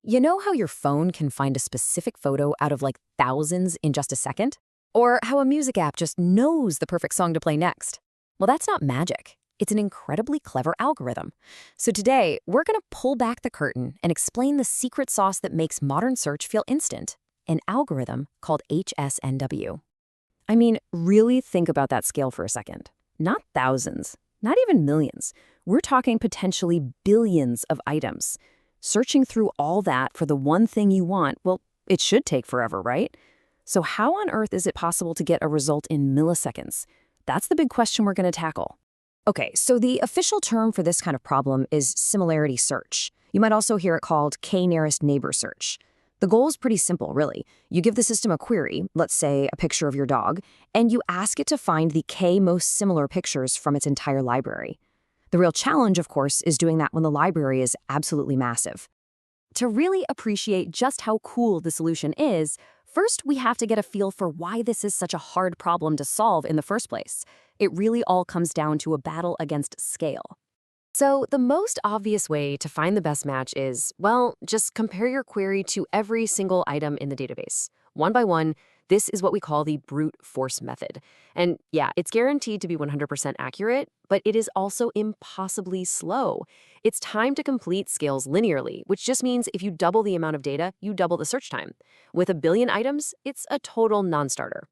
You know how your phone can find a specific photo out of like thousands in just a second? Or how a music app just knows the perfect song to play next? Well, that's not magic. It's an incredibly clever algorithm. So today, we're going to pull back the curtain and explain the secret sauce that makes modern search feel instant, an algorithm called HSNW. I mean, really think about that scale for a second. Not thousands, not even millions. We're talking potentially billions of items. Searching through all that for the one thing you want, well, it should take forever, right? So how on earth is it possible to get a result in milliseconds? That's the big question we're going to tackle. Okay, so the official term for this kind of problem is similarity search. You might also hear it called K-nearest neighbor search. The goal is pretty simple, really. You give the system a query, let's say a picture of your dog, and you ask it to find the K most similar pictures from its entire library. The real challenge, of course, is doing that when the library is absolutely massive. To really appreciate just how cool the solution is, first we have to get a feel for why this is such a hard problem to solve in the first place. It really all comes down to a battle against scale. So the most obvious way to find the best match is, well, just compare your query to every single item in the database. One by one, this is what we call the brute force method. And yeah, it's guaranteed to be 100% accurate, but it is also impossibly slow. Its time to complete scales linearly, which just means if you double the amount of data, you double the search time. With a billion items, it's a total non-starter.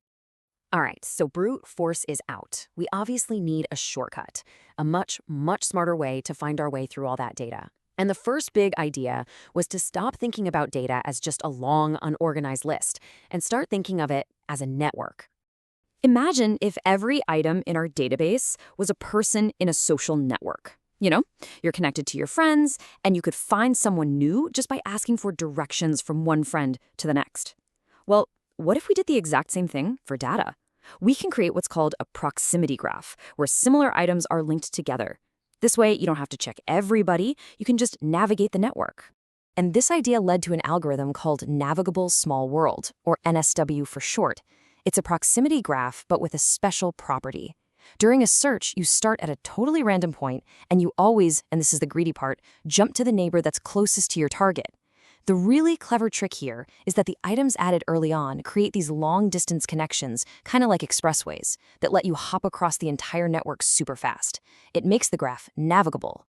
All right, so brute force is out. We obviously need a shortcut, a much smarter way to find our way through all that data. And the first big idea was to stop thinking about data as just a long, unorganized list and start thinking of it as a network. Imagine if every item in our database was a person in a social network. You know, you're connected to your friends, and you could find someone new just by asking for directions from one friend to the next. Well, what if we did the exact same thing for data? We can create what's called a proximity graph, where similar items are linked together. This way, you don't have to check everybody, you can just navigate the network. And this idea led to an algorithm called Navigable Small World, or NSW for short. It's a proximity graph, but with a special property. During a search, you start at a totally random point, and you always, and this is the greedy part, jump to the neighbor that's closest to your target. The really clever trick here is that the items added early on create these long-distance connections, kind of like expressways, that let you hop across the entire network super fast. It makes the graph navigable.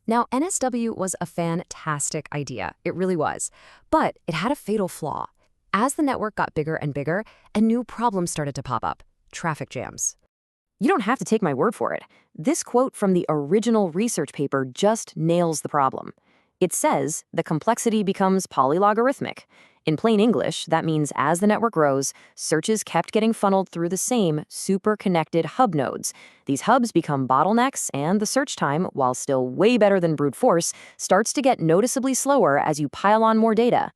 Now, NSW was a fantastic idea. It really was. But it had a fatal flaw. As the network got bigger and bigger, a new problem started to pop up: traffic jams. You don't have to take my word for it. This quote from the original research paper just nails the problem. It says the complexity becomes polylogarithmic. In plain English, that means as the network grows, searches kept getting funneled through the same super-connected hub nodes. These hubs become bottlenecks, and the search time, while still way better than brute force, starts to get noticeably slower as you pile on more data.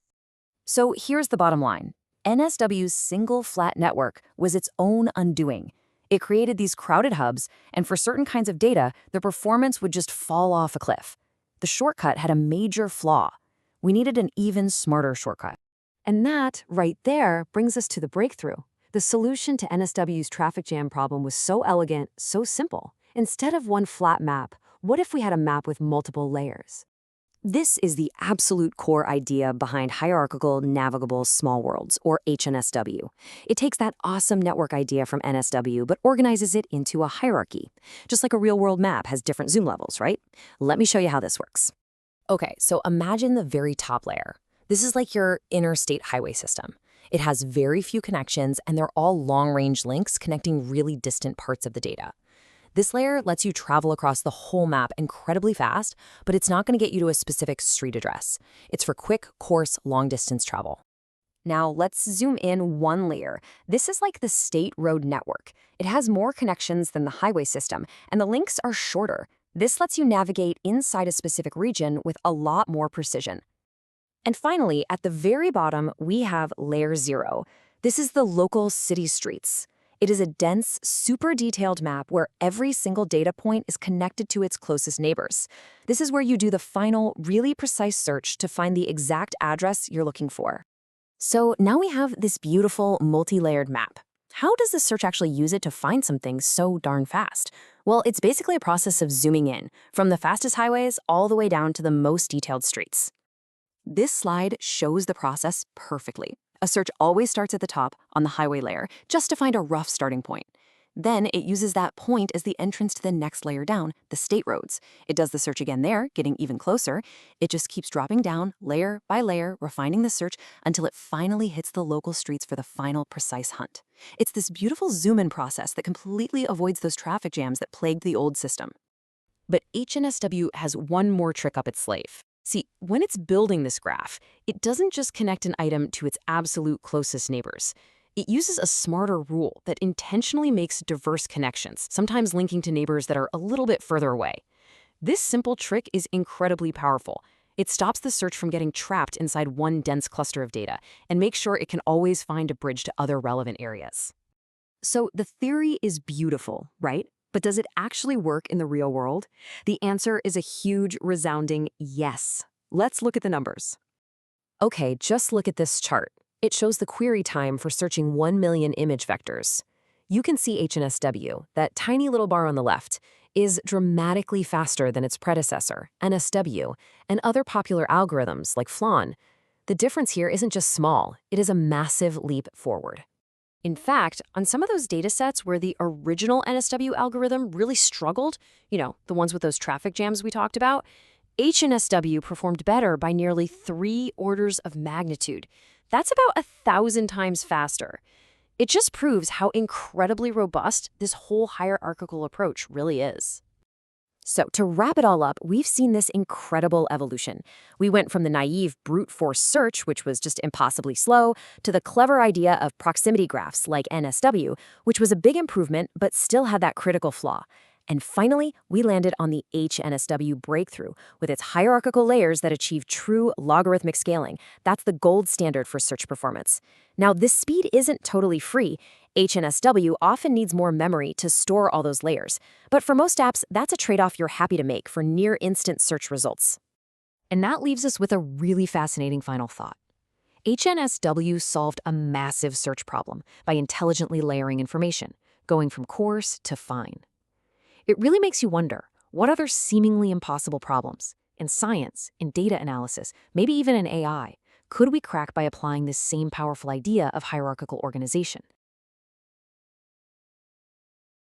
So here's the bottom line. NSW's single flat network was its own undoing. It created these crowded hubs, and for certain kinds of data, the performance would just fall off a cliff. The shortcut had a major flaw. We needed an even smarter shortcut. And that, right there, brings us to the breakthrough. The solution to NSW's traffic jam problem was so elegant, so simple. Instead of one flat map, what if we had a map with multiple layers? This is the absolute core idea behind Hierarchical Navigable Small Worlds, or HNSW. It takes that awesome network idea from NSW but organizes it into a hierarchy. Just like a real-world map has different zoom levels, right? Let me show you how this works. Okay, so imagine the very top layer. This is like your interstate highway system. It has very few connections, and they're all long-range links connecting really distant parts of the data. This layer lets you travel across the whole map incredibly fast, but it's not going to get you to a specific street address. It's for quick, coarse, long-distance travel. Now, let's zoom in one layer. This is like the state road network. It has more connections than the highway system, and the links are shorter. This lets you navigate inside a specific region with a lot more precision. And finally, at the very bottom, we have layer 0. This is the local city streets. It is a dense, super detailed map where every single data point is connected to its closest neighbors. This is where you do the final, really precise search to find the exact address you're looking for. So now we have this beautiful, multi-layered map. How does the search actually use it to find something so darn fast? Well, it's basically a process of zooming in, from the fastest highways all the way down to the most detailed streets. This slide shows the process perfectly. A search always starts at the top on the highway layer, just to find a rough starting point. Then it uses that point as the entrance to the next layer down, the state roads. It does the search again there, getting even closer. It just keeps dropping down, layer by layer, refining the search until it finally hits the local streets for the final precise hunt. It's this beautiful zoom-in process that completely avoids those traffic jams that plagued the old system. But HNSW has one more trick up its sleeve. See, when it's building this graph, it doesn't just connect an item to its absolute closest neighbors. It uses a smarter rule that intentionally makes diverse connections, sometimes linking to neighbors that are a little bit further away. This simple trick is incredibly powerful. It stops the search from getting trapped inside one dense cluster of data and makes sure it can always find a bridge to other relevant areas. So the theory is beautiful, right? But does it actually work in the real world? The answer is a huge, resounding yes. Let's look at the numbers. Okay, just look at this chart. It shows the query time for searching 1 million image vectors. You can see HNSW, that tiny little bar on the left, is dramatically faster than its predecessor, NSW, and other popular algorithms like FLAN. The difference here isn't just small, it is a massive leap forward. In fact, on some of those datasets where the original NSW algorithm really struggled, the ones with those traffic jams we talked about, HNSW performed better by nearly 3 orders of magnitude. That's about 1,000 times faster. It just proves how incredibly robust this whole hierarchical approach really is. So to wrap it all up, we've seen this incredible evolution. We went from the naive brute force search, which was just impossibly slow, to the clever idea of proximity graphs like NSW, which was a big improvement but still had that critical flaw. And finally, we landed on the HNSW breakthrough with its hierarchical layers that achieve true logarithmic scaling. That's the gold standard for search performance. Now, this speed isn't totally free. HNSW often needs more memory to store all those layers. But for most apps, that's a trade-off you're happy to make for near-instant search results. And that leaves us with a really fascinating final thought. HNSW solved a massive search problem by intelligently layering information, going from coarse to fine. It really makes you wonder, what other seemingly impossible problems, in science, in data analysis, maybe even in AI, could we crack by applying this same powerful idea of hierarchical organization?